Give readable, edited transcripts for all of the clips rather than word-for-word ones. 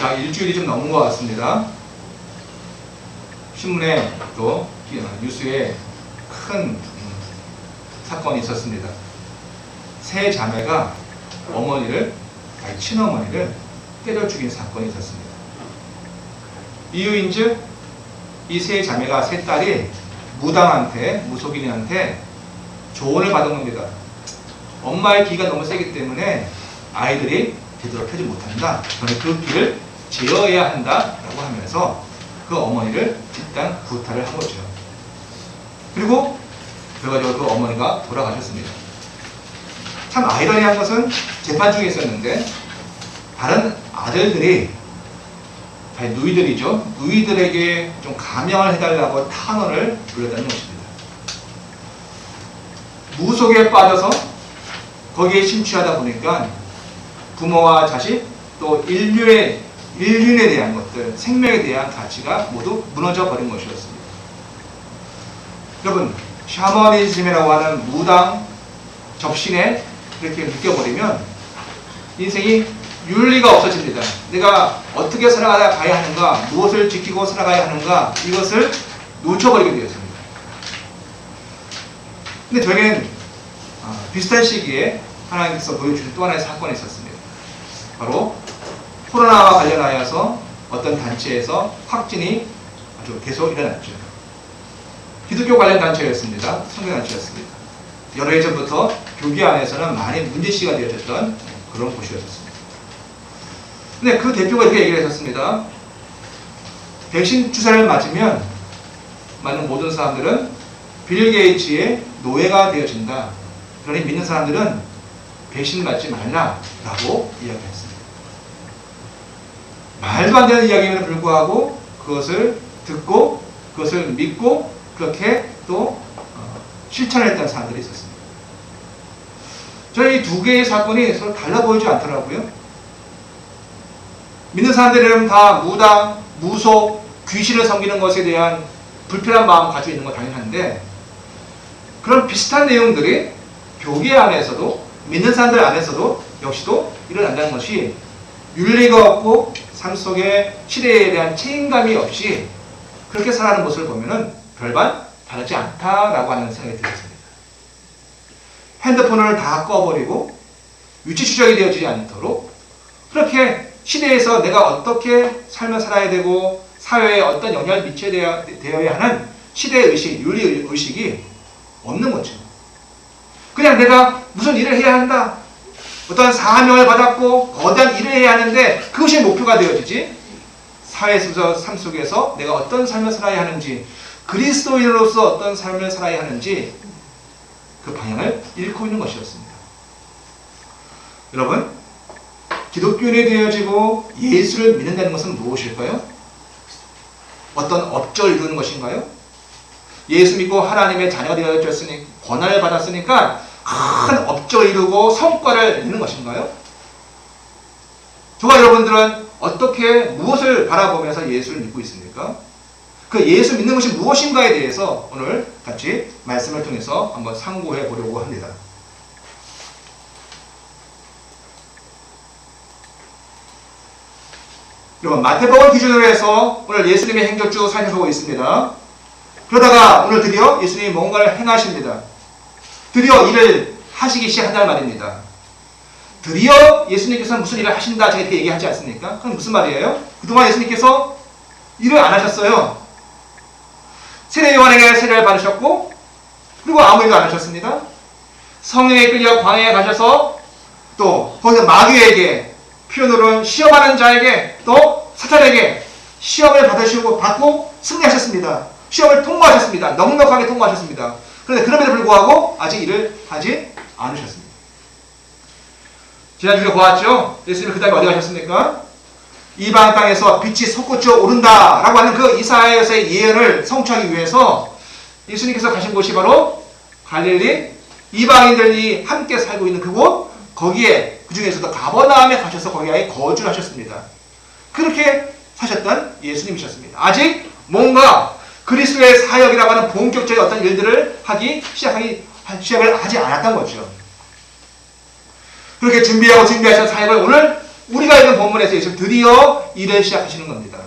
자, 일주일이 좀 넘은 것 같습니다. 신문에 또 뉴스에 큰 사건이 있었습니다. 세 자매가 친어머니를 때려 죽인 사건이 있었습니다. 이유인즉 이 세 자매가 세 딸이 무속인한테 조언을 받은 겁니다. 엄마의 기가 너무 세기 때문에 아이들이 제대로 펴지 못한다. 그러니 그 길을 제어해야 한다라고 하면서 그 어머니를 일단 구타를 한 거죠. 그리고 그래가지고 그 어머니가 돌아가셨습니다. 참 아이러니한 것은 재판 중에 있었는데 다른 아들들이 누이들이죠. 누이들에게 좀 감형을 해달라고 탄원을 불렀다는 것입니다. 무속에 빠져서 거기에 심취하다 보니까 부모와 자식 또 인륜에 대한 것들, 생명에 대한 가치가 모두 무너져 버린 것이었습니다. 여러분, 샤머니즘이라고 하는 무당 접신에 그렇게 느껴버리면 인생이 윤리가 없어집니다. 내가 어떻게 살아가야 하는가, 무엇을 지키고 살아가야 하는가, 이것을 놓쳐버리게 되었습니다. 근데 저에겐 비슷한 시기에 하나님께서 보여주신 또 하나의 사건이 있었습니다. 바로 코로나와 관련하여서 어떤 단체에서 확진이 아주 계속 일어났죠. 기독교 관련 단체였습니다. 선교단체였습니다. 여러 해 전부터 교계 안에서는 많이 문제시가 되어졌던 그런 곳이었습니다. 근데 그 대표가 이렇게 얘기를 했었습니다. 백신 주사를 맞으면 맞는 모든 사람들은 빌 게이츠의 노예가 되어진다. 그러니 믿는 사람들은 백신 맞지 말라라고 이야기했습니다. 말도 안 되는 이야기임에도 불구하고 그것을 듣고 그것을 믿고 그렇게 또 실천을 했던 사람들이 있었습니다. 저는 이 두 개의 사건이 서로 달라 보이지 않더라고요. 믿는 사람들은 다 무당, 무속, 귀신을 섬기는 것에 대한 불편한 마음 가지고 있는 건 당연한데 그런 비슷한 내용들이 교계 안에서도 믿는 사람들 안에서도 역시도 일어난다는 것이 윤리가 없고 삶 속에 시대에 대한 책임감이 없이 그렇게 살아가는 모습을 보면은 별반 다르지 않다라고 하는 생각이 들었습니다. 핸드폰을 다 꺼버리고 위치 추적이 되어지지 않도록 그렇게 시대에서 내가 어떻게 삶을 살아야 되고 사회에 어떤 영향을 미쳐야 되어야 하는 시대의식, 윤리의식이 없는 거죠. 그냥 내가 무슨 일을 해야 한다. 어떤 사명을 받았고 거대한 일을 해야 하는데 그것이 목표가 되어지지 사회에서 삶 속에서 내가 어떤 삶을 살아야 하는지 그리스도인으로서 어떤 삶을 살아야 하는지 그 방향을 잃고 있는 것이었습니다. 여러분, 기독교인이 되어지고 예수를 믿는다는 것은 무엇일까요? 어떤 업적을 이루는 것인가요? 예수 믿고 하나님의 자녀가 되어졌으니 권한을 받았으니까 큰 업적을 이루고 성과를 내는 것인가요? 저와 여러분들은 어떻게 무엇을 바라보면서 예수를 믿고 있습니까? 그 예수 믿는 것이 무엇인가에 대해서 오늘 같이 말씀을 통해서 한번 상고해 보려고 합니다. 여러분, 마태복음 기준으로 해서 오늘 예수님의 행적 쭉 살펴보고 있습니다. 그러다가 오늘 드디어 예수님이 뭔가를 행하십니다. 드디어 일을 하시기 시작한다는 말입니다. 드디어 예수님께서는 무슨 일을 하신다 제가 이렇게 얘기하지 않습니까? 그럼 무슨 말이에요? 그동안 예수님께서 일을 안 하셨어요. 세례 요한에게 세례를 받으셨고 그리고 아무 일도 안 하셨습니다. 성령에 끌려 광야에 가셔서 또 거기서 마귀에게 표현으로는 시험하는 자에게 또 사탄에게 시험을 받고 승리하셨습니다. 시험을 통과하셨습니다. 넉넉하게 통과하셨습니다. 그런데 그럼에도 불구하고 아직 일을 하지 않으셨습니다. 지난주에 보았죠? 예수님이 그 다음에 어디 가셨습니까? 이방 땅에서 빛이 솟구쳐 오른다 라고 하는 그 이사야서의 예언을 성취하기 위해서 예수님께서 가신 곳이 바로 갈릴리 이방인들이 함께 살고 있는 그곳, 거기에 그 중에서도 가버나움에 가셔서 거기에 거주를 하셨습니다. 그렇게 사셨던 예수님이셨습니다. 아직 뭔가 그리스도의 사역이라고 하는 본격적인 어떤 일들을 시작을 하지 않았던 거죠. 그렇게 준비하신 사역을 오늘 우리가 읽은 본문에서 예수님 드디어 일을 시작하시는 겁니다.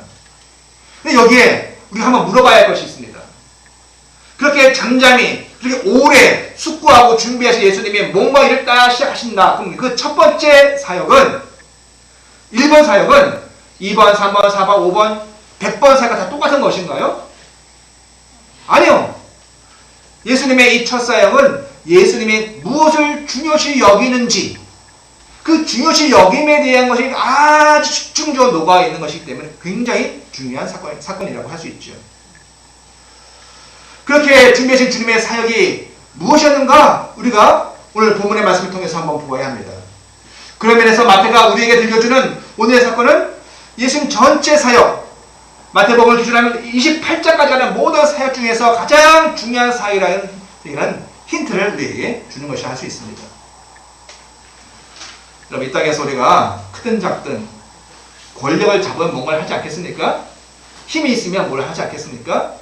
근데 여기에 우리가 한번 물어봐야 할 것이 있습니다. 그렇게 잠잠히 그렇게 오래 숙고하고 준비하신 예수님이 뭔가 일을 딱 시작하신다. 그럼 그 첫 번째 사역은 1번 사역은 2번, 3번, 4번, 5번, 100번 사역과 다 똑같은 것인가요? 아니요. 예수님의 이 첫 사역은 예수님이 무엇을 중요시 여기는지 그 중요시 여김에 대한 것이 아주 집중적으로 녹아있는 것이기 때문에 굉장히 중요한 사건이라고 할 수 있죠. 그렇게 준비하신 주님의 사역이 무엇이었는가 우리가 오늘 본문의 말씀을 통해서 한번 보아야 합니다. 그런 면에서 마태가 우리에게 들려주는 오늘의 사건은 예수님 전체 사역, 마태복음을 기준으로 하면 28장까지 가는 모든 사역 중에서 가장 중요한 사역이라는 힌트를 우리에게 주는 것이 할 수 있습니다. 여러분, 이 땅에서 우리가 크든 작든 권력을 잡으면 뭔가를 하지 않겠습니까? 힘이 있으면 뭘 하지 않겠습니까?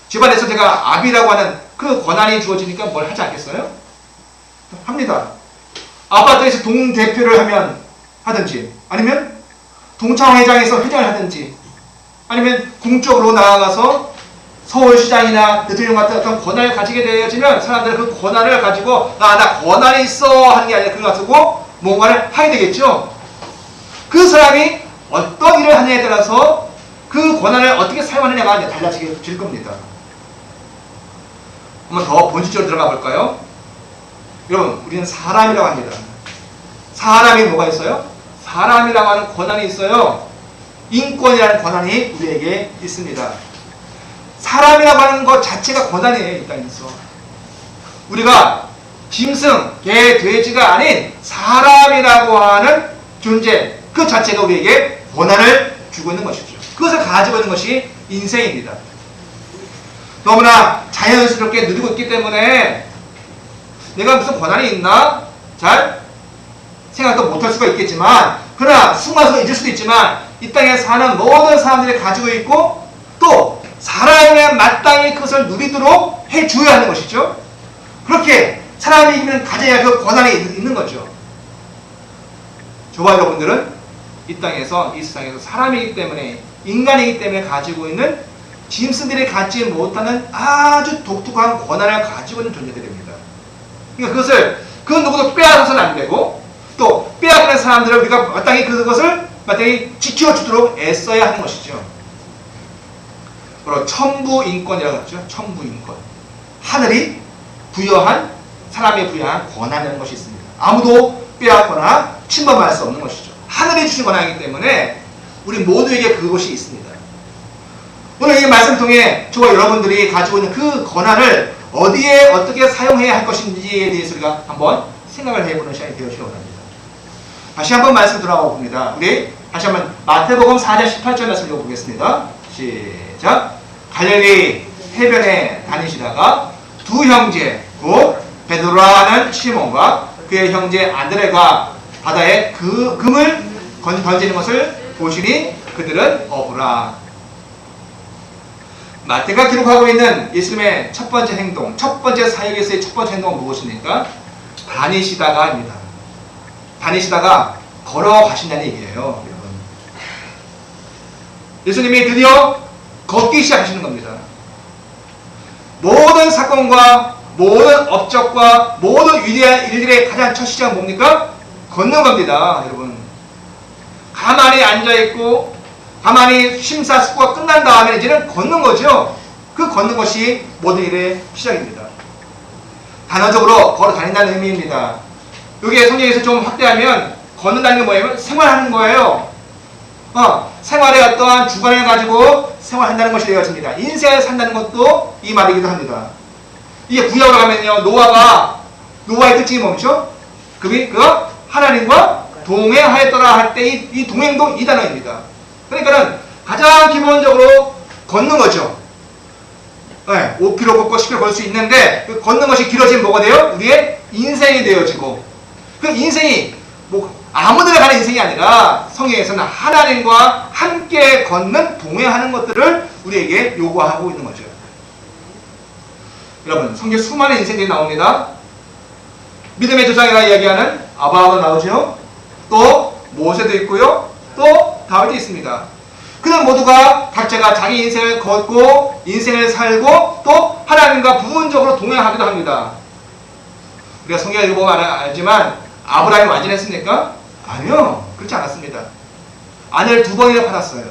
집안에서 제가 압이라고 하는 그 권한이 주어지니까 뭘 하지 않겠어요? 합니다. 아파트에서 동대표를 하면 하든지, 아니면 동창회장에서 회장을 하든지, 아니면 궁적으로 나아가서 서울시장이나 대통령 같은 어떤 권한을 가지게 되어지면 사람들은 그 권한을 가지고 나 권한이 있어 하는 게 아니라 그걸 가지고 뭔가를 하게 되겠죠. 그 사람이 어떤 일을 하느냐에 따라서 그 권한을 어떻게 사용하느냐가 달라질 겁니다. 한번 더 본질적으로 들어가 볼까요? 여러분, 우리는 사람이라고 합니다. 사람이 뭐가 있어요? 사람이라고 하는 권한이 있어요. 인권이라는 권한이 우리에게 있습니다. 사람이라고 하는 것 자체가 권한이에요. 이 땅에서 우리가 짐승, 개, 돼지가 아닌 사람이라고 하는 존재 그 자체가 우리에게 권한을 주고 있는 것이죠. 그것을 가지고 있는 것이 인생입니다. 너무나 자연스럽게 누리고 있기 때문에 내가 무슨 권한이 있나? 잘 생각도 못할 수가 있겠지만, 그러나 순간적으로 잊을 수도 있지만 이 땅에 사는 모든 사람들이 가지고 있고 또 사람에 마땅히 그것을 누리도록 해줘야 하는 것이죠. 그렇게 사람이 가져야 그 권한이 있는 거죠. 저와 여러분들은 이 땅에서, 이 세상에서 사람이기 때문에, 인간이기 때문에 가지고 있는 짐승들이 갖지 못하는 아주 독특한 권한을 가지고 있는 존재들입니다. 그러니까 그것을 그 누구도 빼앗아서는 안 되고, 또 빼앗기는 사람들을 우리가 마땅히 그것을 마땅히 지켜주도록 애써야 하는 것이죠. 바로 천부인권이라고 하죠. 천부인권. 하늘이 부여한, 사람이 부여한 권한이라는 것이 있습니다. 아무도 빼앗거나 침범할 수 없는 것이죠. 하늘이 주신 권한이기 때문에 우리 모두에게 그것이 있습니다. 오늘 이 말씀을 통해 저와 여러분들이 가지고 있는 그 권한을 어디에 어떻게 사용해야 할 것인지에 대해서 우리가 한번 생각을 해보는 시간이 되어주시기 원합니다. 다시 한번 말씀 돌아가 봅니다. 우리 다시 한번 마태복음 4장 18절 말씀 읽어보겠습니다. 시작. 갈릴리 해변에 다니시다가 두 형제 곧 베드로라는 시몬과 그의 형제 안드레가 바다에 그 금을 던지는 것을 보시니 그들은 어부라. 마태가 기록하고 있는 예수님의 첫 번째 행동, 첫 번째 사역에서의 첫 번째 행동은 무엇입니까? 다니시다가 입니다. 다니시다가 걸어가신다는 얘기예요. 여러분. 예수님이 드디어 걷기 시작하시는 겁니다. 모든 사건과 모든 업적과 모든 위대한 일들의 가장 첫 시작은 뭡니까? 걷는 겁니다. 여러분. 가만히 앉아있고 가만히 심사숙고가 끝난 다음에 이제는 걷는 거죠. 그 걷는 것이 모든 일의 시작입니다. 단어적으로 걸어 다닌다는 의미입니다. 여기에 성경에서 좀 확대하면 걷는다는 게 뭐냐면 생활하는 거예요. 생활의 어떠한 주관을 가지고 생활한다는 것이 되어집니다. 인생을 산다는 것도 이 말이기도 합니다. 이게 구약으로 가면요, 노아의 특징이 뭡니까? 그가 하나님과 동행하였더라 할 때 이 동행도 이 단어입니다. 그러니까는 가장 기본적으로 걷는 거죠. 네, 5km 걷고 10km 걸 수 있는데 그 걷는 것이 길어지면 뭐가 돼요? 우리의 인생이 되어지고, 그 인생이 뭐 아무데나 가는 인생이 아니라 성경에서는 하나님과 함께 걷는 동행하는 것들을 우리에게 요구하고 있는 거죠. 여러분, 성경 수많은 인생들이 나옵니다. 믿음의 조상이라 이야기하는 아브라함도 나오죠. 또 모세도 있고요. 또 다윗도 있습니다. 그는 모두가 각자가 자기 인생을 걷고 인생을 살고 또 하나님과 부분적으로 동행하기도 합니다. 우리가 성경을 읽어보면 알지만 아브라함이 완전했습니까? 아니요. 그렇지 않았습니다. 아내를 2번이나 팔았어요.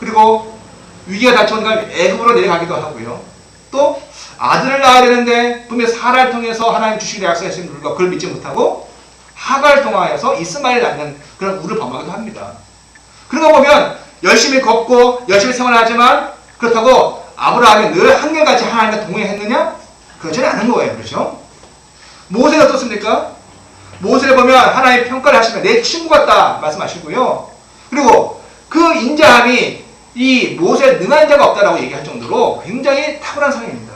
그리고 위기가 닥쳐오니까 애굽으로 내려가기도 하고요. 또 아들을 낳아야 되는데 분명히 사라를 통해서 하나님 주시기로 약속하신 불과 그걸 믿지 못하고 하가를 통하여서 이스마엘을 낳는 그런 우를 범하기도 합니다. 그런 거 보면 열심히 걷고 열심히 생활하지만 그렇다고 아브라함이 늘 한결같이 하나님과 동행했느냐? 그러지는 않은 거예요. 그렇죠? 모세는 어떻습니까? 모세를 보면 하나님 평가를 하시면 내 친구 같다 말씀하시고요. 그리고 그 인자함이 이 모세에 능한 자가 없다라고 얘기할 정도로 굉장히 탁월한 상입니다.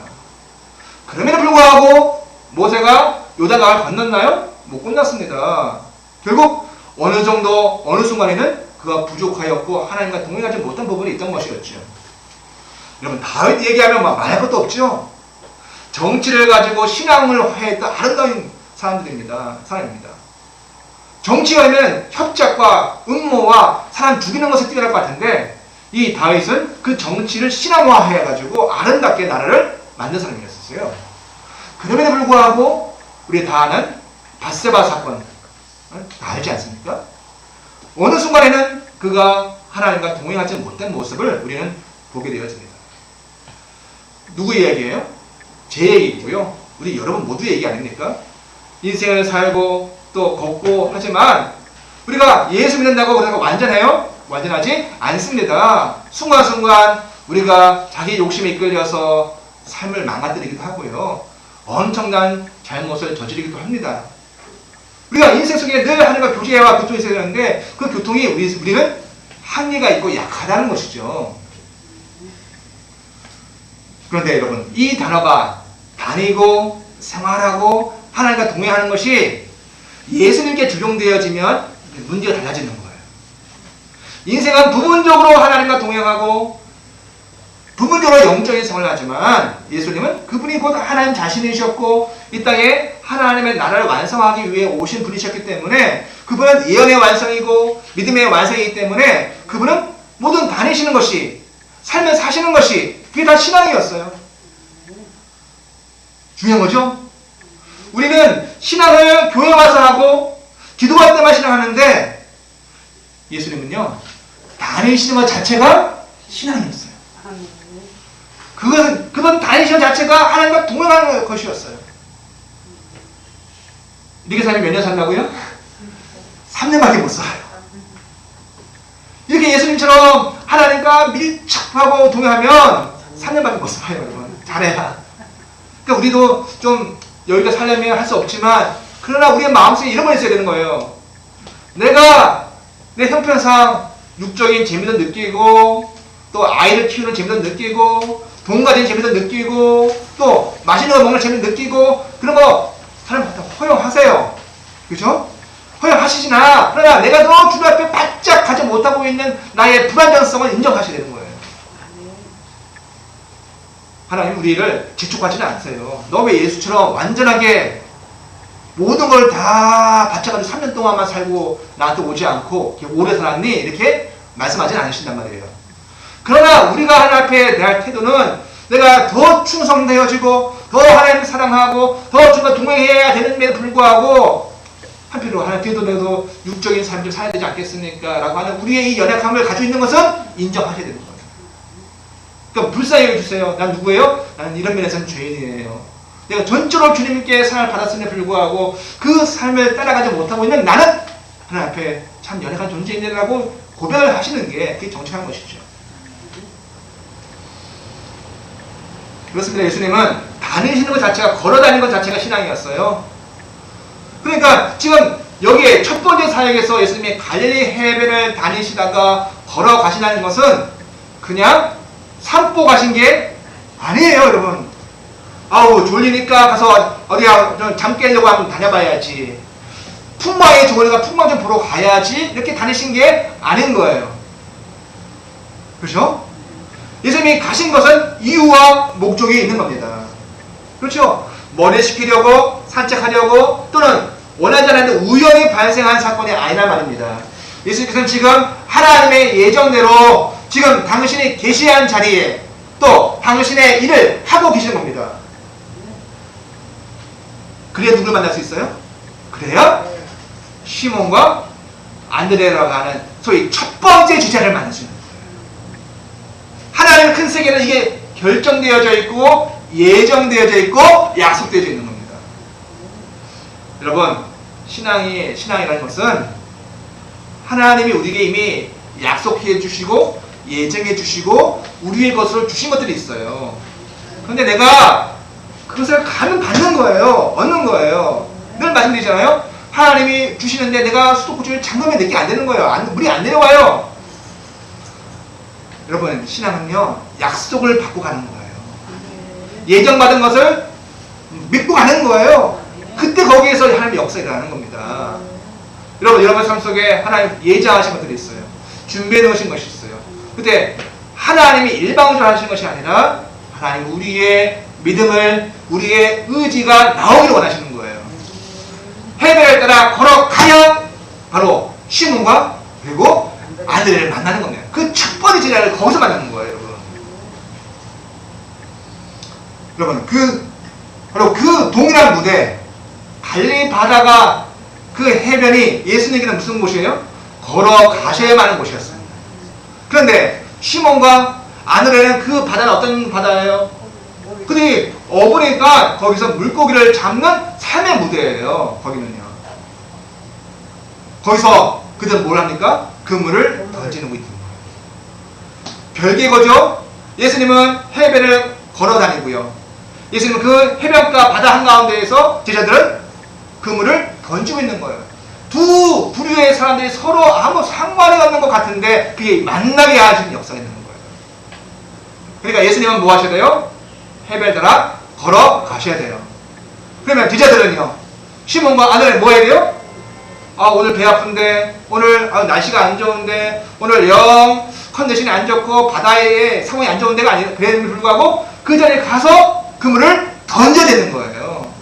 그럼에도 불구하고 모세가 요단강을 건넜나요? 못 건넜습니다. 결국 어느 정도 어느 순간에는 그가 부족하였고 하나님과 동행하지 못한 부분이 있던 것이었죠. 여러분 다윗 얘기하면 말할 것도 없죠. 정치를 가지고 신앙을 화해했던 아름다운 사람입니다. 정치하면 협작과 음모와 사람 죽이는 것을 뛰어날 것 같은데 이 다윗은 그 정치를 신앙화해가지고 아름답게 나라를 만든 사람이었어요. 그럼에도 불구하고 우리 다 아는 밧세바 사건 다 알지 않습니까? 어느 순간에는 그가 하나님과 동행하지 못한 모습을 우리는 보게 되어집니다. 누구 이야기예요? 제 얘기고요. 우리 여러분 모두의 얘기 아닙니까? 인생을 살고 또 걷고 하지만 우리가 예수 믿는다고 우리가 완전해요? 완전하지 않습니다. 순간순간 우리가 자기 욕심에 이끌려서 삶을 망가뜨리기도 하고요. 엄청난 잘못을 저지르기도 합니다. 우리가 인생 속에 늘 하나님과 교제와 교통이 있어야 되는데 그 교통이 우리는 한계가 있고 약하다는 것이죠. 그런데 여러분 이 단어가 다니고 생활하고 하나님과 동행하는 것이 예수님께 적용되어지면 문제가 달라지는 거예요. 인생은 부분적으로 하나님과 동행하고 부분적으로 영적인 생활을 하지만 예수님은 그분이 곧 하나님 자신이셨고 이 땅에 하나님의 나라를 완성하기 위해 오신 분이셨기 때문에 그분은 예언의 완성이고 믿음의 완성이기 때문에 그분은 모든 다니시는 것이 삶을 사시는 것이 그게 다 신앙이었어요. 중요한 거죠? 우리는 신앙을 교회 와서 하고 기도할 때만 신앙하는데 예수님은요 다니시는 것 자체가 신앙이었어요. 그건 다니시는 자체가 하나님과 동행하는 것이었어요. 이렇게 살면 몇 년 산다고요? 3년밖에 못 살아요. 이렇게 예수님처럼 하나님과 밀접하고 동행하면 3년밖에 못 살아요. 여러분 잘해야. 그러니까 우리도 좀 여기가 살려면 할 수 없지만 그러나 우리의 마음속에 이런 거 있어야 되는 거예요. 내가 내 형편상 육적인 재미도 느끼고 또 아이를 키우는 재미도 느끼고 돈 가진 재미도 느끼고 또 맛있는 거 먹는 재미도 느끼고 그런 거 사람 다 허용하세요. 그죠? 허용하시지나 그러나 내가 너 주님 앞에 바짝 가지 못하고 있는 나의 불안정성을 인정하셔야 되는 거예요. 하나님 우리를 재촉하지는 않으세요. 너 왜 예수처럼 완전하게 모든 걸 다 바쳐가지고 3년 동안만 살고 나한테 오지 않고 오래 살았니? 이렇게 말씀하지는 않으신단 말이에요. 그러나 우리가 하나님 앞에 대할 태도는 내가 더 충성되어지고 더 하나님을 사랑하고 더 주님과 동행해야 되는데도 불구하고 한편으로 하나님 뒤에도 내도 육적인 삶을 좀 살아야 되지 않겠습니까? 라고 하는 우리의 이 연약함을 가지고 있는 것은 인정하셔야 되는 거예요. 그러니까 불쌍히 여겨주세요. 난 누구예요? 나는 이런 면에서는 죄인이에요. 내가 전적으로 주님께 사랑을 받았음에 불구하고 그 삶을 따라가지 못하고 있는 나는 하나님 앞에 참 연약한 존재인이라고 고백을 하시는 게 그게 정직한 것이죠. 그렇습니다. 예수님은 다니시는 것 자체가 걸어다니는 것 자체가 신앙이었어요. 그러니까 지금 여기에 첫 번째 사역에서 예수님이 갈릴리 해변을 다니시다가 걸어가신다는 것은 그냥 산보 가신 게 아니에요, 여러분. 아우 졸리니까 가서 어디야 잠 깨려고 하면 다녀봐야지. 풍광이 좋으니까 풍광 좀 보러 가야지. 이렇게 다니신 게 아닌 거예요. 그렇죠? 예수님이 가신 것은 이유와 목적이 있는 겁니다. 그렇죠? 머리 식히려고 산책하려고 또는 원하지 않았는데 우연히 발생한 사건이 아니란 말입니다. 예수님께서는 지금 하나님의 예정대로 지금 당신이 계시한 자리에 또 당신의 일을 하고 계시는 겁니다. 그래야 누굴 만날 수 있어요? 그래야 시몬과 안드레라고 하는 소위 첫 번째 제자를 만날 수 있는 거예요. 하나님의 큰 세계는 이게 결정되어져 있고 예정되어져 있고 약속되어져 있는 겁니다. 여러분, 신앙이라는 것은 하나님이 우리에게 이미 약속해 주시고 예정해 주시고 우리의 것으로 주신 것들이 있어요. 그런데 내가 그것을 가면 받는 거예요. 얻는 거예요. 늘 말씀드리잖아요. 하나님이 주시는데 내가 수도꼭지를 잠그면 내게 안 되는 거예요. 물이 안 내려와요. 여러분, 신앙은요, 약속을 받고 가는 거예요. 예정받은 것을 믿고 가는 거예요. 그때 거기에서 하나님의 역사가 일어나는 겁니다. 여러분 삶 속에 하나님 예정하신 것들이 있어요. 준비해 놓으신 것이 있어요. 근데 하나님이 일방적으로 하신 것이 아니라 하나님 우리의 믿음을, 우리의 의지가 나오기를 원하시는 거예요. 해변을 따라 걸어가야 바로 시몬과 그리고 안드레를 만나는 겁니다. 그 첫 번째 제자를 거기서 만나는 거예요, 여러분. 바로 그 동일한 무대, 갈릴리 바다가 그 해변이 예수님에게는 무슨 곳이에요? 걸어가셔야만 하는 곳이었어요. 그런데 시몬과 안드레는 그 바다는 어떤 바다예요? 그들이 어부니까 거기서 물고기를 잡는 삶의 무대예요. 거기는요. 거기서 그들은 뭘 합니까? 그물을 던지는 있는 거예요. 별개 거죠. 예수님은 해변을 걸어 다니고요. 예수님은 그 해변가 바다 한가운데에서 제자들은 그물을 던지고 있는 거예요. 두 부류의 사람들이 서로 아무 상관이 없는 것 같은데 그게 만나게 하시는 역사가 있는 거예요. 그러니까 예수님은 뭐 하셔야 돼요? 해변을 따라 걸어가셔야 돼요. 그러면 제자들은요, 시몬과 안드레는 뭐 해야 돼요? 오늘 배 아픈데, 오늘 날씨가 안 좋은데, 오늘 영 컨디션이 안 좋고 바다의 상황이 안 좋은 데가 아니라 그럼에도 불구하고 그 자리에 가서 그물을 던져야 되는 거예요.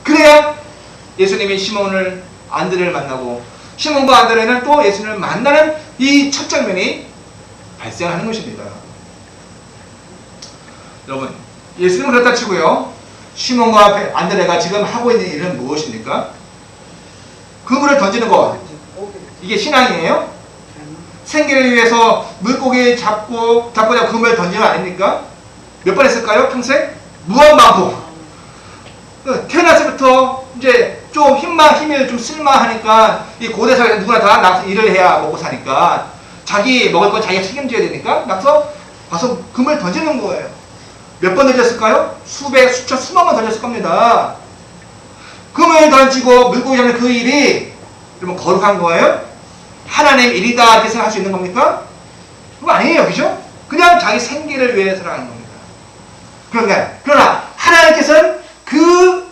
그래야 예수님이 시몬을 안드레를 만나고 시몬과 안드레는 또 예수님을 만나는 이 첫 장면이 발생하는 것입니다. 여러분, 예수님은 그렇다 치고요, 시몬과 안드레가 지금 하고 있는 일은 무엇입니까? 그물을 던지는 것, 이게 신앙이에요? 생계를 위해서 물고기 잡고자 그물을 던지는 거 아닙니까? 몇 번 했을까요? 평생? 무한반복. 태어났을부터 이제 좀 힘을 좀 쓸만하니까 이 고대 사회에서 누구나 다 나가서 일을 해야 먹고 사니까 자기 먹을 건 자기가 책임져야 되니까 나가서 가서 그물 던지는 거예요. 몇 번 던졌을까요? 수백, 수천, 수만 번 던졌을 겁니다. 그물 던지고 물고기 잡는 그 일이 그러면 거룩한 거예요? 하나님 일이다 이렇게 생각할 수 있는 겁니까? 그거 아니에요, 그죠? 그냥 자기 생계를 위해 살아가는 겁니다. 그러나 하나님께서는 그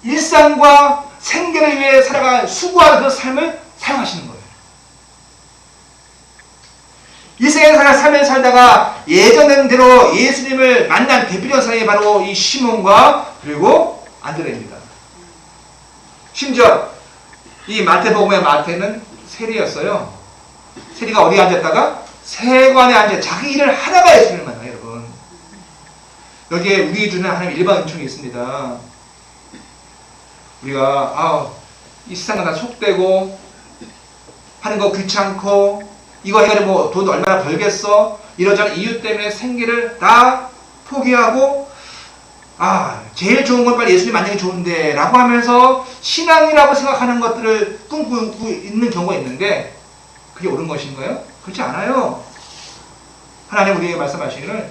일상과 생계를 위해 살아가는 수고하는 그 삶을 사용하시는 거예요. 이 세상에 삶을 살다가 예정된 대로 예수님을 만난 대표적인 사람이 바로 이 시몬과 그리고 안드레입니다. 심지어 이 마태복음의 마태는 세리였어요. 세리가 어디에 앉았다가 세관에 앉아 자기 일을 하다가 예수님을 만나요, 여러분. 여기에 우리 주는 하나님 일반 은총이 있습니다. 우리가 이 세상과 다 속되고 하는 거 귀찮고 이거 해가지고 뭐 돈 얼마나 벌겠어? 이러저런 이유 때문에 생계를 다 포기하고 제일 좋은 건 빨리 예수님 만나기 좋은데 라고 하면서 신앙이라고 생각하는 것들을 꿈꾸고 있는 경우가 있는데 그게 옳은 것인가요? 그렇지 않아요. 하나님 우리에게 말씀하시기를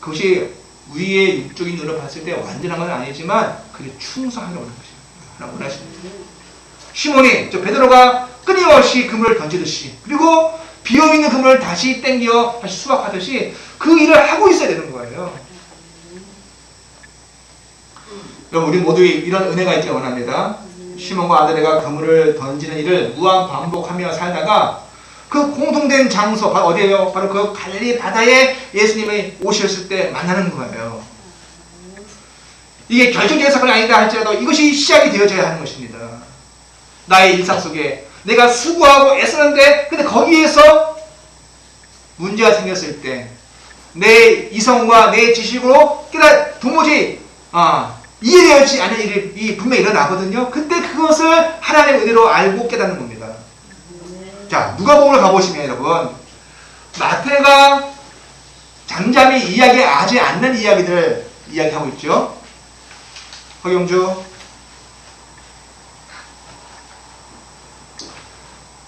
그것이 우리의 육적인 눈으로 봤을 때 완전한 건 아니지만 그게 충성하기를 원하는 것입니다. 시몬이 베드로가 끊임없이 그물을 던지듯이 그리고 비어 있는 그물을 다시 땡겨 다시 수박하듯이 그 일을 하고 있어야 되는 거예요. 여러분, 우리 모두 이런 은혜가 있기를 원합니다. 시몬과 안드레가 그물을 던지는 일을 무한 반복하며 살다가 그 공통된 장소 바로 어디예요? 바로 그 갈릴리 바다에 예수님이 오셨을 때 만나는 거예요. 이게 결정적인 사건이 아니다 할지라도 이것이 시작이 되어져야 하는 것입니다. 나의 일상 속에 내가 수고하고 애쓰는데 근데 거기에서 문제가 생겼을 때 내 이성과 내 지식으로 도무지 이해되지 않는 일이 분명히 일어나거든요. 근데 그것을 하나님의 은혜로 알고 깨닫는 겁니다. 자, 누가복음을 가보시면 여러분 마태가 잠잠히 이야기하지 않는 이야기들을 이야기하고 있죠. 허경주.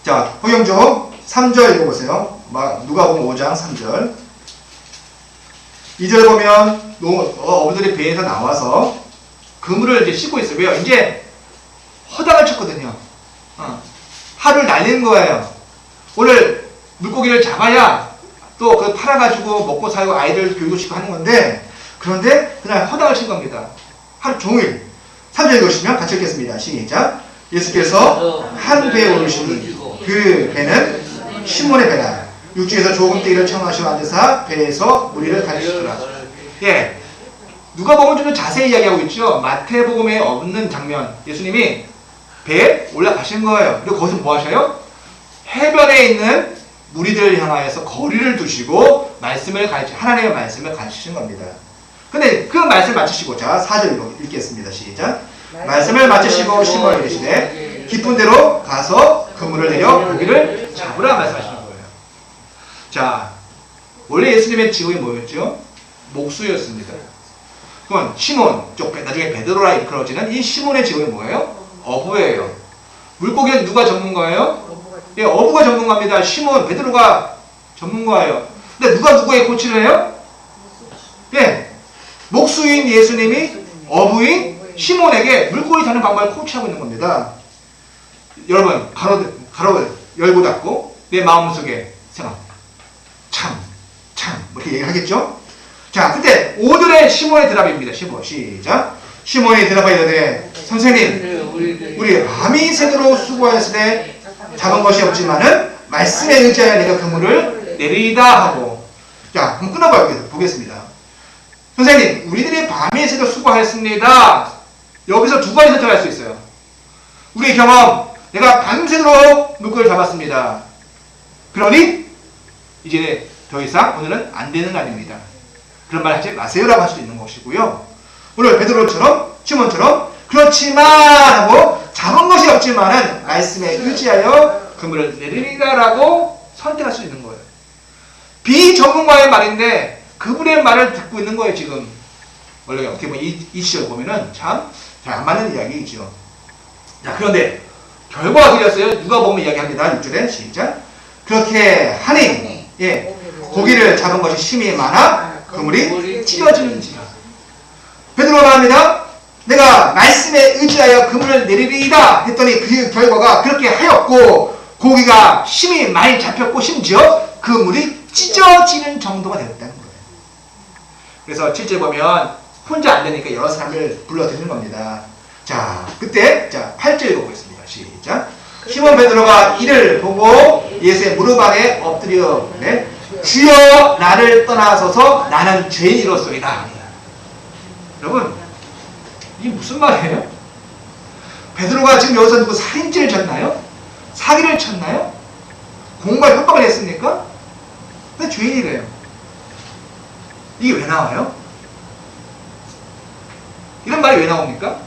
자, 허경주 3절 읽어보세요. 누가복음 5장 3절. 2절 보면 어부들이 배에서 나와서 그물을 이제 씻고 있어요. 왜요? 이제 허당을 쳤거든요. 하루를 날리는 거예요. 오늘 물고기를 잡아야 또 그 팔아가지고 먹고 살고 아이들 교육도 시키고 하는 건데, 그런데 그날 허당을 친 겁니다. 하루 종일. 3절 읽으시면 같이 읽겠습니다. 시작. 예수께서 한 배에 오르시니 그 배는 시몬의 배라. 육지에서 조금 떼기를 청하시고 앉으사 배에서 무리를 가르치더라. 예, 누가복음 좀 자세히 이야기하고 있죠. 마태복음에 없는 장면. 예수님이 배에 올라가신 거예요. 그리고 거기서 뭐 하셔요? 해변에 있는 무리들을 향하여서 거리를 두시고 하나님의 말씀을 가르치신 겁니다. 근데 그 말씀을 마치시고, 자 4절 읽겠습니다. 시작. 말씀을 마치시고 시몬을 이르시되 깊은 데로 가서 그물을 내려 고기를 잡으라 말씀하시는 거예요. 자, 원래 예수님의 직업이 뭐였죠? 목수였습니다. 그건 시몬, 나중에 베드로라 일컬어지는 이 시몬의 직업이 뭐예요? 어부예요. 물고기는 누가 전문가예요? 예, 어부가 전문가입니다. 시몬, 베드로가 전문가예요. 근데 누가 누구의 코치를 해요? 예, 목수인 예수님이 어부인 시몬에게 물고기 잡는 방법을 코치하고 있는 겁니다. 여러분, 가로 열고 닫고 내 마음속에 생각. 참, 이렇게 얘기하겠죠? 자, 그때 5절의 시몬의 대답입니다. 시작. 시몬이 대답하여 이르되 선생님, 우리 밤이 새도록 수고하였으되 잡은 것이 없지만은 말씀에 의지하여 내가 그물을 내리다 하고. 자, 한번 끊어봐요. 보겠습니다. 선생님, 우리들이 밤이 새도록 수고하였습니다. 여기서 두 가지 선택할 수 있어요. 우리의 경험, 내가 밤새도록 물고기를 잡았습니다. 그러니 이제 더 이상 오늘은 안 되는 날입니다. 그런 말 하지 마세요라고 할 수도 있는 것이고요. 오늘 베드로처럼 시몬처럼 그렇지만 하고 잡은 것이 없지만은 말씀에 의지하여 그물을 내리리다라고 선택할 수 있는 거예요. 비전문가의 말인데 그분의 말을 듣고 있는 거예요. 지금 원래 어떻게 보면 이 시절 보면은 참 잘 안 맞는 이야기이죠. 자, 그런데 결과가 들렸어요. 누가복음 이야기합니다. 6절에 시작. 그렇게 하니 고기를 잡은 것이 심히 많아 그물이 찢어지는지라. 베드로가 말합니다. 내가 말씀에 의지하여 그물을 내리리이다 했더니 그 결과가 그렇게 하였고 고기가 심히 많이 잡혔고 심지어 그물이 찢어지는 정도가 되었다는 거예요. 그래서 7절 보면 혼자 안 되니까 여러 사람을 불러드리는 겁니다. 자, 그때 8절 읽어보겠습니다. 시작. 시몬 베드로가 이를 보고 예수의 무릎 아래 엎드려 주여 나를 떠나소서 나는 죄인이로소이다. 여러분, 이게 무슨 말이에요? 베드로가 지금 여기서 누구 살인죄를 졌나요? 사기를 쳤나요? 공부에 협박을 했습니까? 근데 죄인이래요. 이게 왜 나와요? 이런 말이 왜 나옵니까?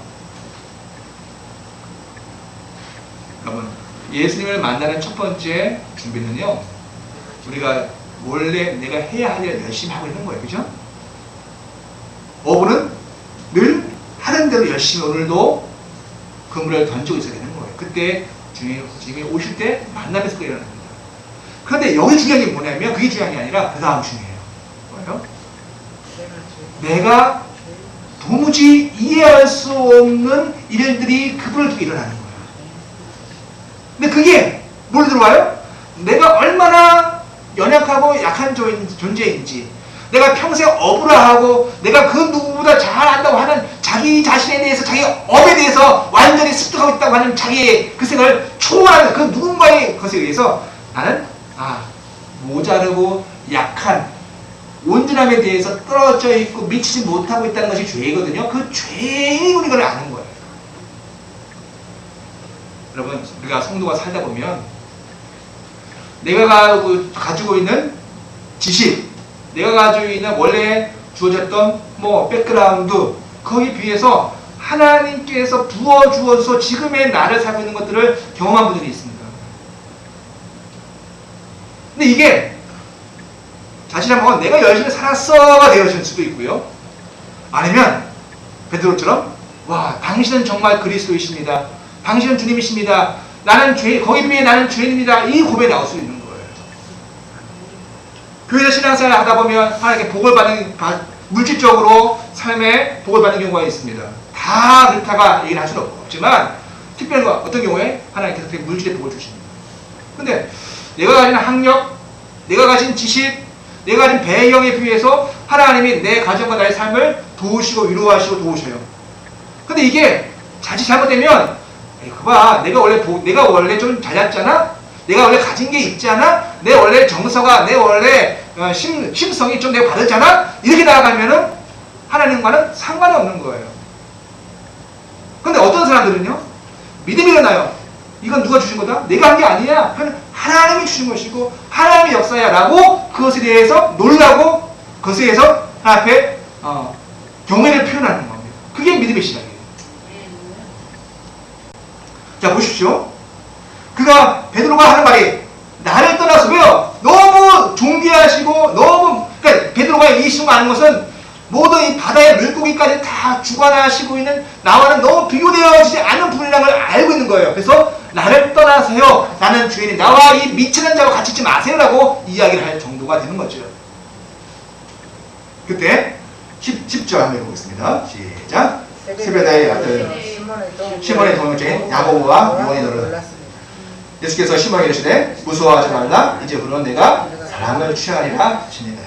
여러분, 예수님을 만나는 첫 번째 준비는요, 우리가 원래 내가 해야 할 일을 열심히 하고 있는 거예요. 그죠? 어부는 늘 하는 대로 열심히 오늘도 그물을 던지고 있어야 되는 거예요. 그때 주님이 오실 때 만남에서 그 일어납니다. 그런데 여기 중요한 게 뭐냐면 그게 중요한 게 아니라 그 다음 중요해요. 뭐예요? 내가 도무지 이해할 수 없는 일들이 그분을 통해 일어나는 거예요. 근데 그게 뭘 들어와요? 내가 얼마나 연약하고 약한 존재인지, 내가 평생 어부라 하고 내가 그 누구보다 잘 안다고 하는 자기 자신에 대해서, 자기 업에 대해서 완전히 습득하고 있다고 하는 자기의 그 생을 초월하는 그 누군가의 것에 의해서 나는 모자르고 약한 온전함에 대해서 떨어져 있고 미치지 못하고 있다는 것이 죄이거든요. 그 죄인이 우리가 아는 거예요. 여러분, 우리가 성도가 살다 보면 내가 가지고 있는 지식, 내가 가지고 있는 원래 주어졌던 뭐 백그라운드, 거기에 비해서 하나님께서 부어주어서 지금의 나를 살고 있는 것들을 경험한 분들이 있습니다. 근데 이게 자신한번 내가 열심히 살았어가 되어질 수도 있고요. 아니면 베드로처럼 와, 당신은 정말 그리스도이십니다. 당신은 주님이십니다. 나는 거기에 비해 나는 죄인입니다. 이 고백이 나올 수 있는 거예요. 교회에서 신앙생활을 하다 보면 하나님께 복을 받는, 물질적으로 삶에 복을 받는 경우가 있습니다. 다 그렇다가 얘기를 할 수는 없지만 특별히 어떤 경우에 하나님께서 그렇게 물질의 복을 주십니다. 근데 내가 가진 학력, 내가 가진 지식, 내가 가진 배경에 비해서 하나님이 내 가정과 나의 삶을 도우시고 위로하시고 도우셔요. 근데 이게 자칫 잘못되면 그봐, 내가 원래 좀 잘났잖아? 내가 원래 가진 게 있잖아? 내 원래 정서가, 내 원래 심성이 좀 내가 받았잖아? 이렇게 나아가면은 하나님과는 상관이 없는 거예요. 근데 어떤 사람들은요, 믿음이 일어나요. 이건 누가 주신 거다? 내가 한 게 아니야. 하나님이 주신 것이고 하나님의 역사야 라고 그것에 대해서 놀라고 그것에 대해서 하나님 앞에 경외를 표현하는 겁니다. 그게 믿음의 시작이에요. 자, 보십시오. 베드로가 하는 말이 나를 떠나서, 왜요? 너무 존귀하시고 그러니까 베드로가 이 순간 아는 것은 모든 이 바다의 물고기까지 다 주관하시고 있는 나와는 너무 비교되어지지 않은 분이라는 걸 알고 있는 거예요. 그래서 나를 떠나세요. 나는 주인이 나와 이 미치는 자와 같이 있지 마세요 라고 이야기를 할 정도가 되는 거죠. 그때 10절 한번 읽어보겠습니다. 시작. 세베다의 아들 시몬의 동역자인 야고보와 요한이 너를 예수께서 시몬에게 이르시되 무서워하지 말라. 이제부터는 내가 사람을 취하리라 하시니라.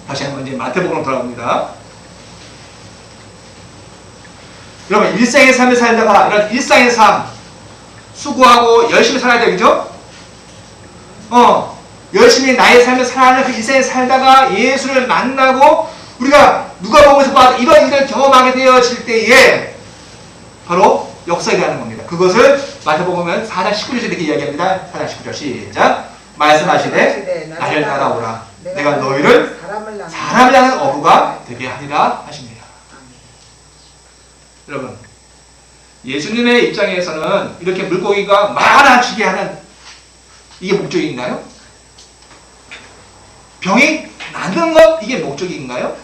다시 한번 이제 마태복음으로 돌아옵니다. 여러분, 일상의 삶을 살다가 이런 일상의 삶 수고하고 열심히 살아야 되겠죠? 열심히 나의 삶을 살아가는 그 일상에 살다가 예수를 만나고 우리가 누가복음에서 봐 이런 일을 경험하게 되어질 때에 바로 역사에 대한 겁니다. 그것을 마태복음은 4장 19절에 이렇게 이야기합니다. 4장 19절 시작. 말씀하시되 나를 따라오라. 내가 너희를 사람을 향하는 어부가 되게 하리라 하십니다. 여러분, 예수님의 입장에서는 이렇게 물고기가 많아지게 하는 이게 목적인가요? 병이 낫는 것 이게 목적인가요?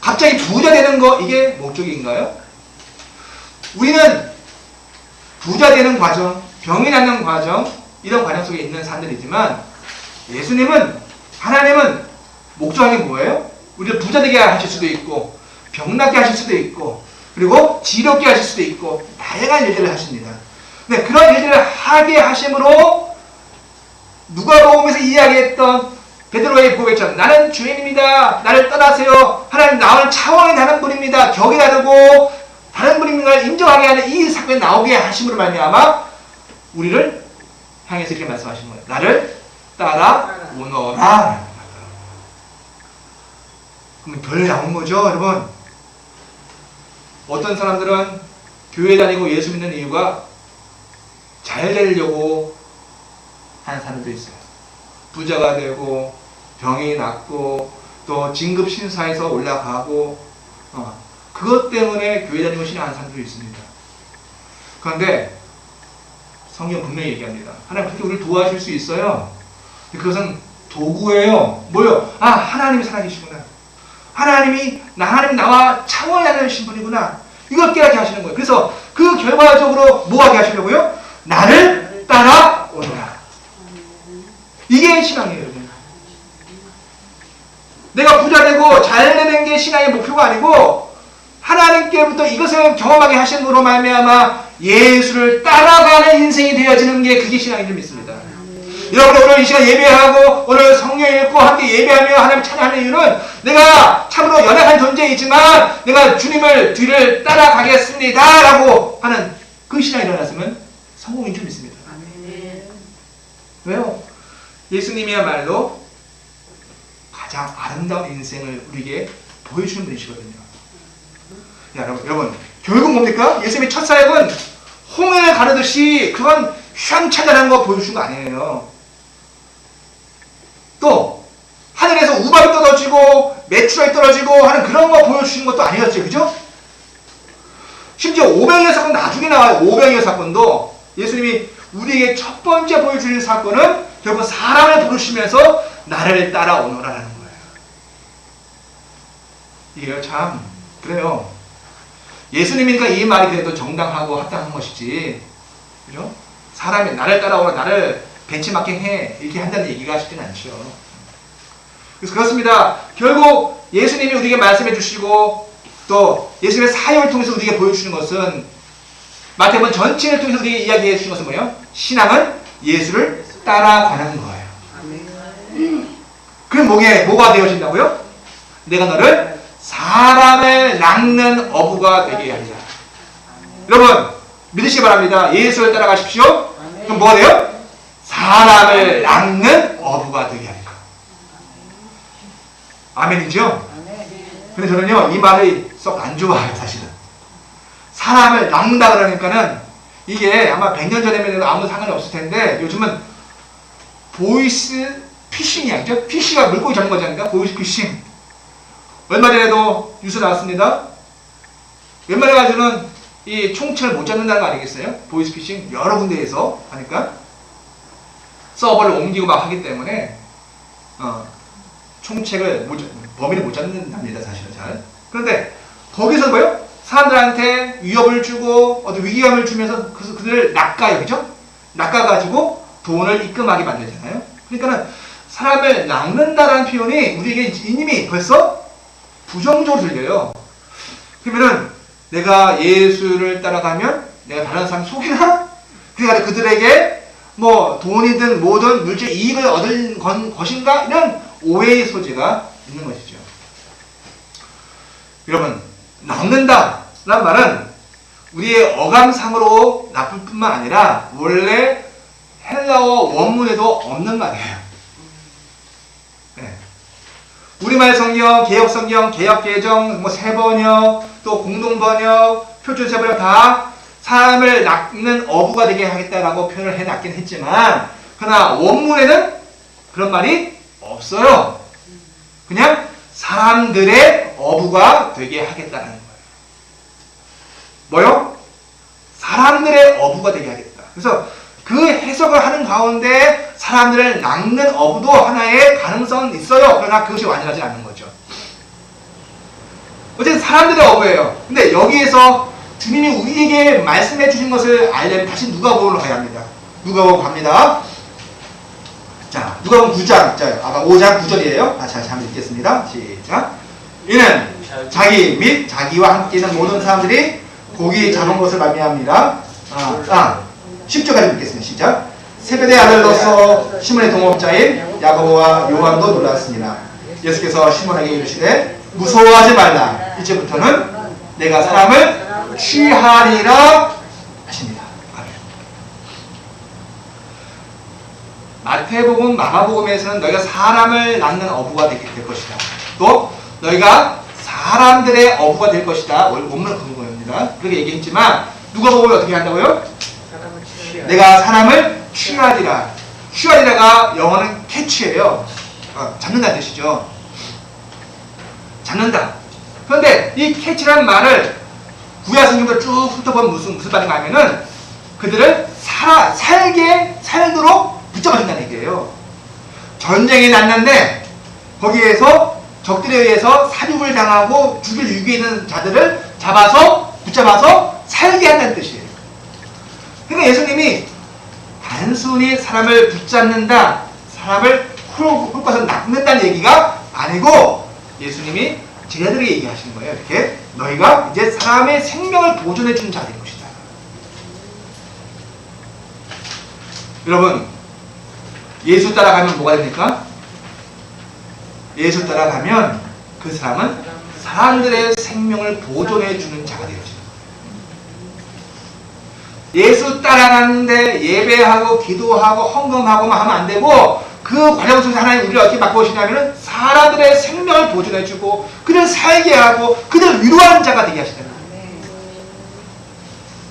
갑자기 부자 되는 거 이게 목적인가요? 우리는 부자 되는 과정, 병이 낫는 과정, 이런 과정 속에 있는 사람들이지만 예수님은, 하나님은 목적이 뭐예요? 우리를 부자 되게 하실 수도 있고 병 낫게 하실 수도 있고 그리고 지롭게 하실 수도 있고 다양한 일들을 하십니다. 근데 그런 일들을 하게 하심으로 누가복음에서 이야기했던 베드로의 고백처럼 나는 죄인입니다. 나를 떠나세요. 하나님 나와는 차원이 다른 분입니다. 격이 다르고 다른 분인 걸 인정하게 하는 이 사건이 나오게 하심으로 말미암아 우리를 향해서 이렇게 말씀하시는 거예요. 나를 따라오너라. 그럼 별 나온 거죠, 여러분. 어떤 사람들은 교회 다니고 예수 믿는 이유가 잘 되려고 하는 사람도 있어요. 부자가 되고 병이 낫고 또 진급 신사에서 올라가고 그것 때문에 교회 다니고 신앙하는 사람들도 있습니다. 그런데 성경 분명히 얘기합니다. 하나님 그렇게 우리를 도와줄 수 있어요. 그것은 도구예요. 뭐요? 하나님이 살아계시구나. 하나님이 나와 차원이 다르신 분이구나. 이걸 깨닫게 하시는 거예요. 그래서 그 결과적으로 뭐 하게 하시려고요? 나를 따라오너라. 이게 신앙이에요. 내가 부자되고 잘되는 게 신앙의 목표가 아니고 하나님께로부터 이것을 경험하게 하심으로 말미암아 예수를 따라가는 인생이 되어지는 게 그게 신앙인 줄 믿습니다. 여러분 오늘 이 시간 예배하고 오늘 성경 읽고 함께 예배하며 하나님 찬양하는 이유는 내가 참으로 연약한 존재이지만 내가 주님을 뒤를 따라가겠습니다 라고 하는 그 신앙이 일어났으면 성공인 줄 믿습니다. 왜요? 예수님이야말로 가장 아름다운 인생을 우리에게 보여주는 분이시거든요. 야, 여러분, 결국 뭡니까? 예수님의 첫 사역은 홍해를 가르듯이 그건 휘황찬란한 거 보여주신 거 아니에요. 또 하늘에서 우박이 떨어지고 메추라기 떨어지고 하는 그런 거 보여주신 것도 아니었죠. 그죠? 심지어 오병이어 사건 나중에 나와요. 오병이어 사건도 예수님이 우리에게 첫 번째 보여주신 사건은 결국 사람을 부르시면서 나를 따라오너라라는 거예요. 이게요, 참 그래요. 예수님이니까 이 말이 그래도 정당하고 합당한 것이지, 그죠? 사람이 나를 따라오라, 나를 벤치마킹해 이렇게 한다는 얘기가 쉽지는 않죠. 그래서 그렇습니다. 결국 예수님이 우리에게 말씀해 주시고 또 예수님의 사역을 통해서 우리에게 보여주시는 것은, 마태복음 전체를 통해서 우리에게 이야기해 주신 것은 뭐예요? 신앙은 예수를 따라가는 거예요. 그럼 뭐가 되어진다고요? 내가 너를 사람을 낚는 어부가 되게 하리라. 여러분 믿으시기 바랍니다. 예수를 따라가십시오. 그럼 뭐가 돼요? 사람을 낚는 어부가 되게 하리라. 아멘이죠? 근데 저는요, 이 말이 썩 안 좋아요, 사실은. 사람을 낚는다 그러니까는 이게 아마 100년 전에는 아무 상관이 없을 텐데 요즘은 보이스 피싱이야, 그죠? 피쉬가 물고기 잡는 거지 않습니까? 보이스 피싱. 얼마 전에도 뉴스 나왔습니다. 웬만해가지고는 이 총체를 못 잡는다는 거 아니겠어요? 보이스 피싱 여러 군데에서 하니까 서버를 옮기고 막 하기 때문에 총책을 범인을 못 잡는답니다, 사실은 잘. 그런데 거기서 뭐요? 사람들한테 위협을 주고 어떤 위기감을 주면서 그들을 낚아요, 그죠? 낚아가지고 돈을 입금하게 만들잖아요. 그러니까는 사람을 낚는다라는 표현이 우리에게 이미 벌써 부정적으로 들려요. 그러면은 내가 예수를 따라가면 내가 다른 사람 속이나? 그러니까 그들에게 뭐 돈이든 뭐든 물질 이익을 얻을 것인가? 이런 오해의 소지가 있는 것이죠. 여러분, 낚는다 라는 말은 우리의 어감상으로 나쁠 뿐만 아니라 원래 헬라어 원문에도 없는 말이에요. 네. 우리말 성경, 개역 성경, 개역 개정, 뭐 세번역, 또 공동 번역, 표준 세번역 다 사람을 낚는 어부가 되게 하겠다라고 표현을 해놨긴 했지만, 그러나 원문에는 그런 말이 없어요. 그냥 사람들의 어부가 되게 하겠다는 거예요. 뭐요? 사람들의 어부가 되게 하겠다. 그래서 그 해석을 하는 가운데 사람들을 낚는 어부도 하나의 가능성은 있어요. 그러나 그것이 완전하지 않는 거죠. 어쨌든 사람들의 어부예요. 근데 여기에서 주님이 우리에게 말씀해 주신 것을 알려면 다시 누가복음으로 가야 합니다. 누가복음 갑니다. 자, 누가복음 9장, 아까 5장 9절이에요. 다시 한번 읽겠습니다. 시작. 이는 자기 및 자기와 함께 있는 모든 사람들이 고기 잡은 것을 말미암니라. 10절까지 읽겠습니다. 시작. 세베대의 아들로서 시몬의 동업자인 야고보와 요한도 놀랐습니다. 예수께서 시몬에게 이르시되 무서워하지 말라. 이제부터는 내가 사람을 취하리라 하십니다. 마태복음, 마가복음에서는 너희가 사람을 낚는 어부가 될 것이다. 또 너희가 사람들의 어부가 될 것이다. 원문은 그런 겁니다. 그렇게 얘기했지만 누가복음을 어떻게 한다고요? 내가 사람을 취하리라. 취하리라가 영어는 캐치예요. 잡는다는 뜻이죠. 잡는다. 그런데 이 캐치라는 말을 구약 성경을 쭉 훑어보면 무슨 말인가 하면은 그들을 살도록 붙잡아준다는 얘기예요. 전쟁이 났는데 거기에서 적들에 의해서 사륙을 당하고 죽일 위기에 있는 자들을 붙잡아서 살게 한다는 뜻이에요. 그러니까 예수님이 단순히 사람을 붙잡는다, 사람을 홀꿔서 낚는다는 얘기가 아니고 예수님이 제자들에게 얘기하시는 거예요. 이렇게 너희가 이제 사람의 생명을 보존해 주는 자가 될 것이다. 여러분, 예수 따라가면 뭐가 됩니까? 예수 따라가면 그 사람은 사람들의 생명을 보존해 주는 자가 되어집니다. 예수 따라가는데 예배하고 기도하고 헌금하고만 하면 안 되고 그 과정 속에서 하나님 우리를 어떻게 바꿔오시냐면 사람들의 생명을 보존해 주고 그들 살게 하고 그들 위로하는 자가 되게 하신다는 거예요.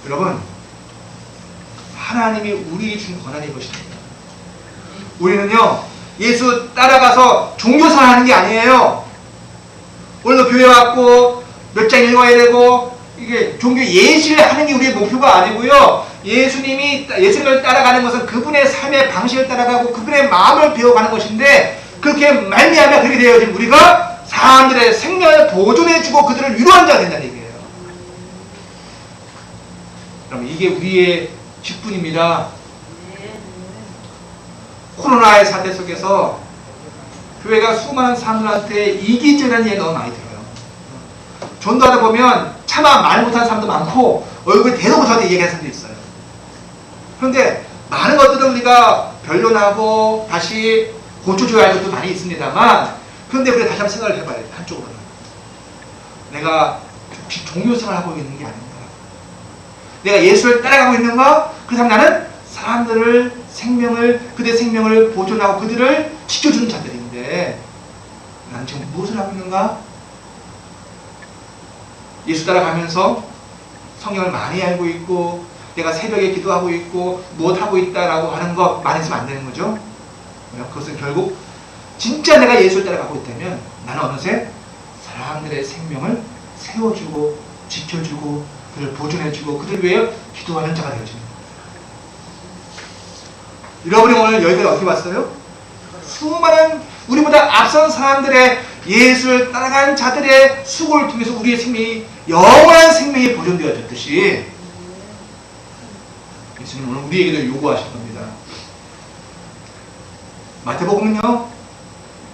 여러분, 하나님이 우리 준 권한이 이것입니다. 우리는요, 예수 따라가서 종교생활 하는 게 아니에요. 오늘도 교회 왔고 몇 장 읽어야 되고 이게 종교 예시를 하는 게 우리의 목표가 아니고요. 예수님을 따라가는 것은 그분의 삶의 방식을 따라가고 그분의 마음을 배워가는 것인데, 그렇게 말미암아 그렇게 되어진 우리가 사람들의 생명을 보존해주고 그들을 위로한 자가 된다는 얘기예요. 그럼 이게 우리의 직분입니다. 코로나의 사태 속에서 교회가 수많은 사람들한테 이기적이라는 얘기가 너무 많이 들어요. 전도하다 보면 차마 말 못하는 사람도 많고 얼굴에 대놓고 저한테 얘기하는 사람도 있어요. 그런데 많은 것들을 우리가 변론하고 다시 고쳐줘야 할 것도 많이 있습니다만, 그런데 우리가 다시 한번 생각을 해봐야 돼요. 한쪽으로는 내가 종교생활을 하고 있는 게 아닌가, 내가 예수를 따라가고 있는가? 그렇다면 나는 사람들을 그들의 생명을 보존하고 그들을 지켜주는 자들인데 나는 지금 무엇을 하고 있는가? 예수 따라가면서 성경을 많이 알고 있고 내가 새벽에 기도하고 있고 무엇 하고 있다라고 하는 것만 있으면 안 되는 거죠. 그것은 결국 진짜 내가 예수를 따라가고 있다면 나는 어느새 사람들의 생명을 세워주고 지켜주고 그들을 보존해주고 그들을 위해 기도하는 자가 되어집니다. 여러분이 오늘 여기까지 어떻게 봤어요? 수많은 우리보다 앞선 사람들의 예수를 따라간 자들의 수고를 통해서 우리의 생명이 영원한 생명이 보존되어졌듯이 예수님 오늘 우리에게도 요구하실 겁니다. 마태복음은요,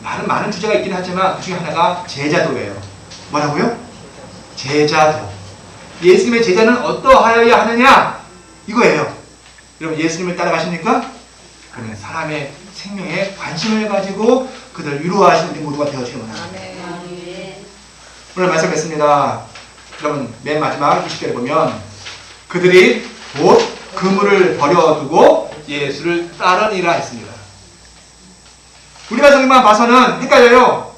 많은 주제가 있긴 하지만 그 중에 하나가 제자도예요. 뭐라고요? 제자도. 예수님의 제자는 어떠하여야 하느냐? 이거예요. 여러분, 예수님을 따라가십니까? 그러면 사람의 생명에 관심을 가지고 그들 위로하시는 우리 모두가 되어지길 원합니다. 오늘 말씀했습니다. 여러분, 맨 마지막 20절에 보면 그들이 곧 그물을 버려두고 예수를 따르니라 했습니다. 우리가 성경만 봐서는 헷갈려요.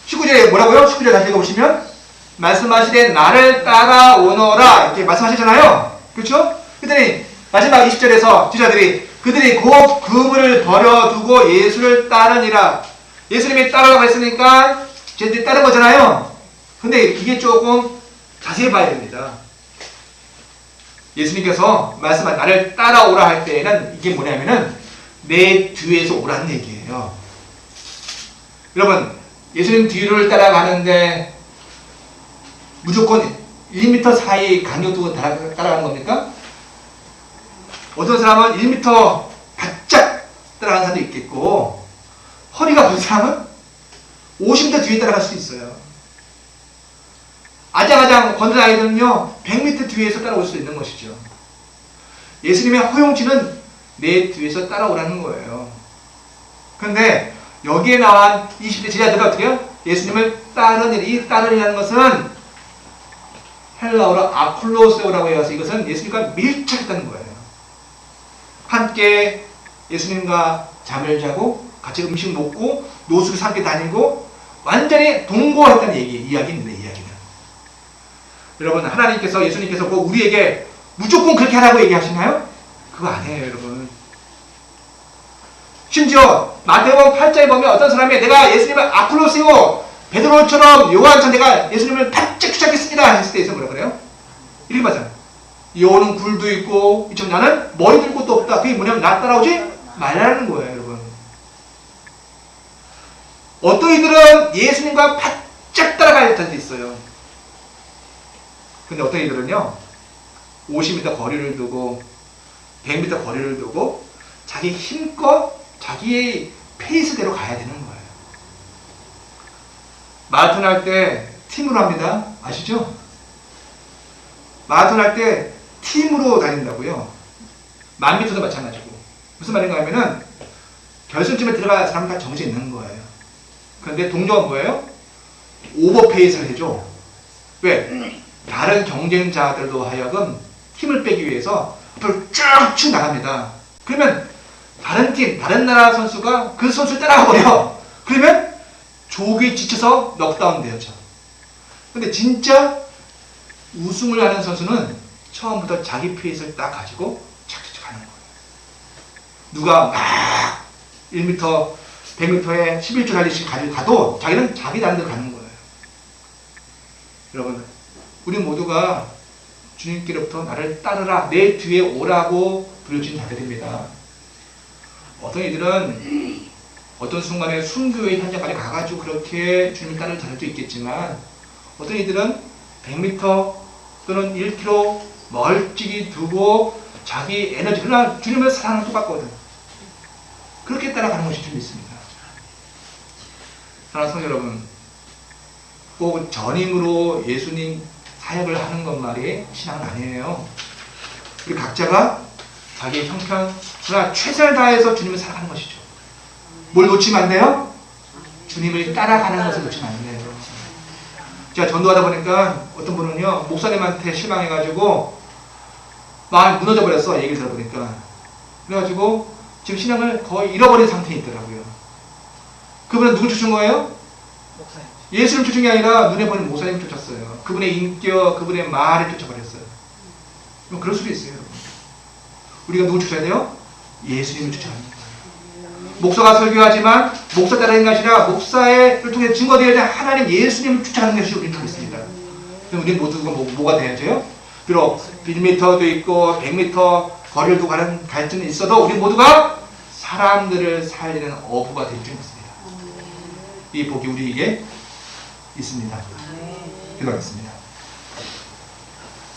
19절에 뭐라고요? 19절 다시 읽어보시면 말씀하시되 나를 따라오너라 이렇게 말씀하시잖아요. 그렇죠? 그랬더니 마지막 20절에서 제자들이 그들이 곧 그물을 버려두고 예수를 따르니라. 예수님이 따르라고 했으니까 쟤들이 따른 거잖아요. 근데 이게 조금 자세히 봐야 됩니다. 예수님께서 말씀한 나를 따라오라 할 때에는 이게 뭐냐면은 내 뒤에서 오라는 얘기예요. 여러분, 예수님 뒤를 따라가는데 무조건 1m 사이 간격 두고 따라가는 겁니까? 어떤 사람은 1m 바짝 따라가는 사람도 있겠고, 허리가 긴 사람은 50m 뒤에 따라갈 수도 있어요. 아장아장 걷는 아이들은요 100m 뒤에서 따라올 수 있는 것이죠. 예수님의 허용치는 내 뒤에서 따라오라는 거예요. 그런데 여기에 나온 20대 제자들은 어떻게 해요? 예수님을 따르니, 이 따르니라는 것은 헬라어로 아쿨로세오라고 해서 이것은 예수님과 밀착했다는 거예요. 함께 예수님과 잠을 자고 같이 음식 먹고 노숙을 함께 다니고 완전히 동거했다는 이야기입니다. 이야기는. 여러분, 하나님께서 예수님께서 뭐 우리에게 무조건 그렇게 하라고 얘기하시나요? 그거 아니에요, 여러분. 심지어 마태복음 8장에 보면 어떤 사람이 내가 예수님을 앞으로 세워 베드로처럼 요한처럼 내가 예수님을 바짝 추적했습니다 했을 때 있어 뭐라 그래요? 이렇게 말하잖아요. 여호는 굴도 있고 이처럼 나는 머리 들 곳도 없다. 그게 뭐냐면 나 따라오지 말라는 거예요, 여러분. 어떤 이들은 예수님과 바짝 따라갈 때도 있어요. 근데 어떤 이들은요 50m 거리를 두고 100m 거리를 두고 자기 힘껏 자기의 페이스대로 가야 되는 거예요. 마라톤 할 때 팀으로 합니다. 아시죠? 마라톤 할 때 팀으로 다닌다고요. 1000m도 마찬가지고. 무슨 말인가 하면은 결승점에 들어갈 사람 다 정해져 있는 거예요. 그런데 동료가 뭐예요? 오버페이스를 해줘. 왜? 다른 경쟁자들도 하여금 힘을 빼기 위해서 앞으로 쭉쭉 나갑니다. 그러면 다른 팀, 다른 나라 선수가 그 선수를 따라가버려. 그러면 조기에 지쳐서 넉다운 되었죠. 근데 진짜 우승을 하는 선수는 처음부터 자기 페이스를 딱 가지고 착착 가는 거예요. 누가 막 1m, 100m에 11초 달리씩 가도 자기는 자기 나름대로 가는 거예요. 여러분, 우리 모두가 주님께로부터 나를 따르라, 내 뒤에 오라고 부르신 자들입니다. 어떤 이들은 어떤 순간에 순교의 현장까지 가가지고 그렇게 주님을 따르는 자들도 있겠지만, 어떤 이들은 100m 또는 1km 멀찍이 두고 자기 에너지, 그러나 주님의 사랑은 똑같거든. 그렇게 따라가는 것이 좀 있습니다. 사랑하는 성도 여러분, 꼭 전임으로 예수님 사역을 하는 것만이 신앙은 아니에요. 우리 각자가 자기의 형편, 그러나 최선을 다해서 주님을 사랑하는 것이죠. 뭘 놓치면 안 돼요? 주님을 따라가는 것을 놓치면 안 돼요. 제가 전도하다 보니까 어떤 분은요, 목사님한테 실망해가지고 마음이 무너져 버렸어. 얘기를 들어보니까. 그래가지고 지금 신앙을 거의 잃어버린 상태에 있더라고요. 그분은 누굴 쫓은 거예요? 목사님. 예수를 쫓은 게 아니라 눈에 보이는 목사님을 쫓았어요. 그분의 인격, 그분의 말을 쫓아버렸어요. 그럼 그럴 수도 있어요. 우리가 누굴 쫓아야 돼요? 예수님을 쫓아야 합니다. 목사가 설교하지만 목사 따르는 것이 아니라 목사를 통해 증거되어야 될 하나님 예수님을 쫓아가는 것이 우리는 있습니다. 그럼 우리 모두가 뭐가 되어야죠? 비록 1m도 있고 100m 거리를 두고 가는 갈증이 있어도 우리 모두가 사람들을 살리는 어부가 될 줄 믿습니다. 이 복이 우리에게 있습니다. 기도하겠습니다.